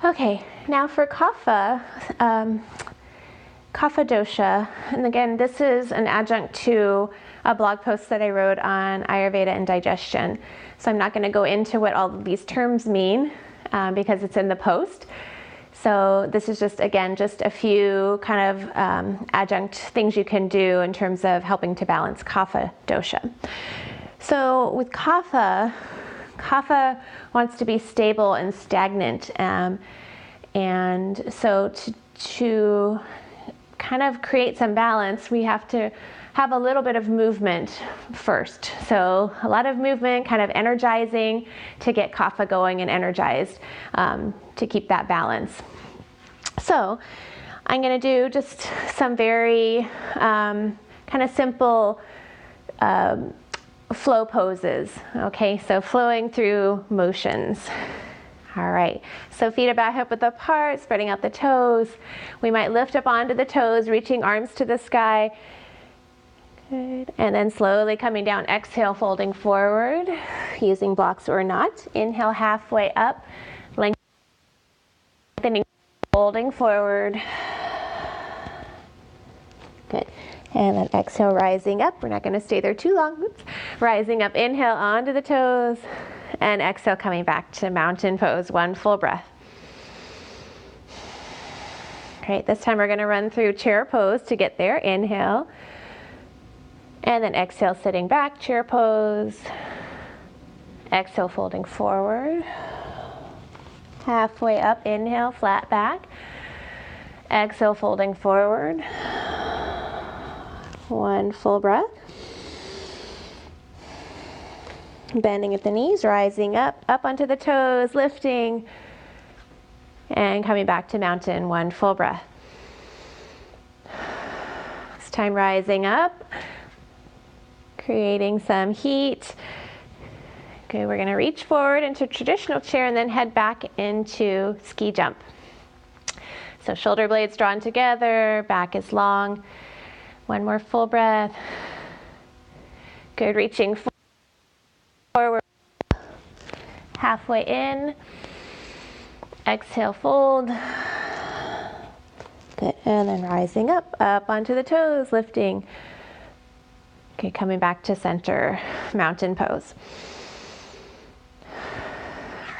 Okay, now for Kapha, Kapha Dosha, and again, this is an adjunct to a blog post that I wrote on Ayurveda and digestion. So I'm not going to go into what all of these terms mean because it's in the post. So this is just, again, just a few kind of adjunct things you can do in terms of helping to balance Kapha Dosha. So with Kapha wants to be stable and stagnant. And so to kind of create some balance, we have to have a little bit of movement first. So a lot of movement, kind of energizing to get Kapha going and energized to keep that balance. So I'm going to do just some very kind of simple flow poses. Okay, so flowing through motions. All right, so feet about hip width apart, spreading out the toes. We might lift up onto the toes, reaching arms to the sky. Good. And then slowly coming down, exhale, folding forward, using blocks or not. Inhale, halfway up, lengthening, folding forward. Good. And then exhale, rising up. We're not going to stay there too long. Oops. Rising up, inhale onto the toes. And exhale, coming back to mountain pose. One full breath. Great. This time we're going to run through chair pose to get there. Inhale. And then exhale, sitting back, chair pose. Exhale, folding forward. Halfway up, inhale, flat back. Exhale, folding forward. One full breath. Bending at the knees, rising up onto the toes, lifting, and coming back to mountain. One full breath. This time rising up, creating some heat. Okay, we're going to reach forward into traditional chair and then head back into ski jump. So shoulder blades drawn together, back is long. One more full breath. Good, reaching forward, halfway in. Exhale, fold. Good, and then rising up onto the toes, lifting. Okay, coming back to center, mountain pose. All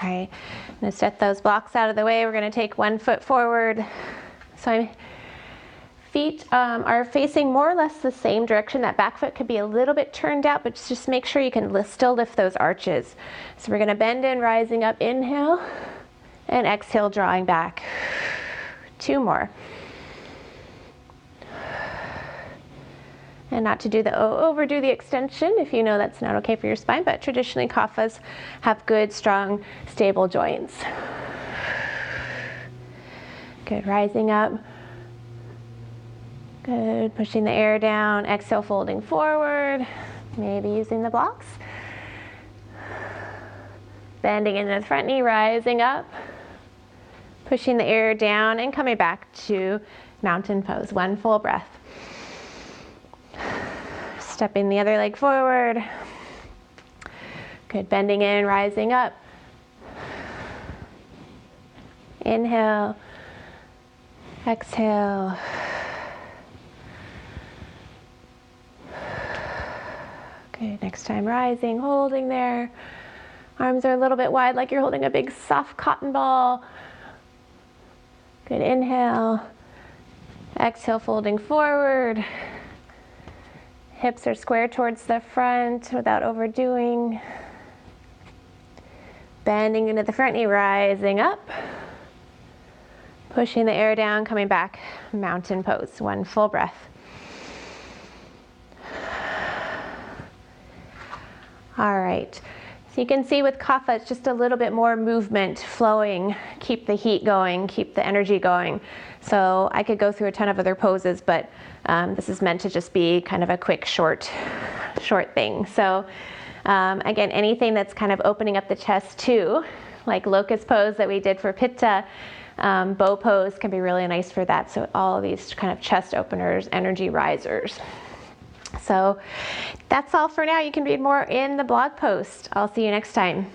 right, I'm going to set those blocks out of the way. We're going to take 1 foot forward. So my feet are facing more or less the same direction. That back foot could be a little bit turned out, but just make sure you can still lift those arches. So we're going to bend in, rising up, inhale, and exhale, drawing back. 2 more. And not to do overdo the extension if you know that's not okay for your spine, but traditionally Kaphas have good, strong, stable joints. Good, rising up. Good, pushing the air down, exhale, folding forward, maybe using the blocks. Bending into the front knee, rising up, pushing the air down and coming back to mountain pose. 1 full breath. Stepping the other leg forward. Good, bending in, rising up. Inhale, exhale. Good, next time rising, holding there. Arms are a little bit wide like you're holding a big soft cotton ball. Good, inhale. Exhale, folding forward. Hips are square towards the front without overdoing. Bending into the front knee, rising up. Pushing the air down, coming back, mountain pose. 1 full breath. All right, so you can see with Kapha, it's just a little bit more movement, flowing, keep the heat going, keep the energy going. So I could go through a ton of other poses, but this is meant to just be kind of a quick, short thing. So again, anything that's kind of opening up the chest too, like locust pose that we did for Pitta, bow pose can be really nice for that. So all of these kind of chest openers, energy risers. So that's all for now. You can read more in the blog post. I'll see you next time.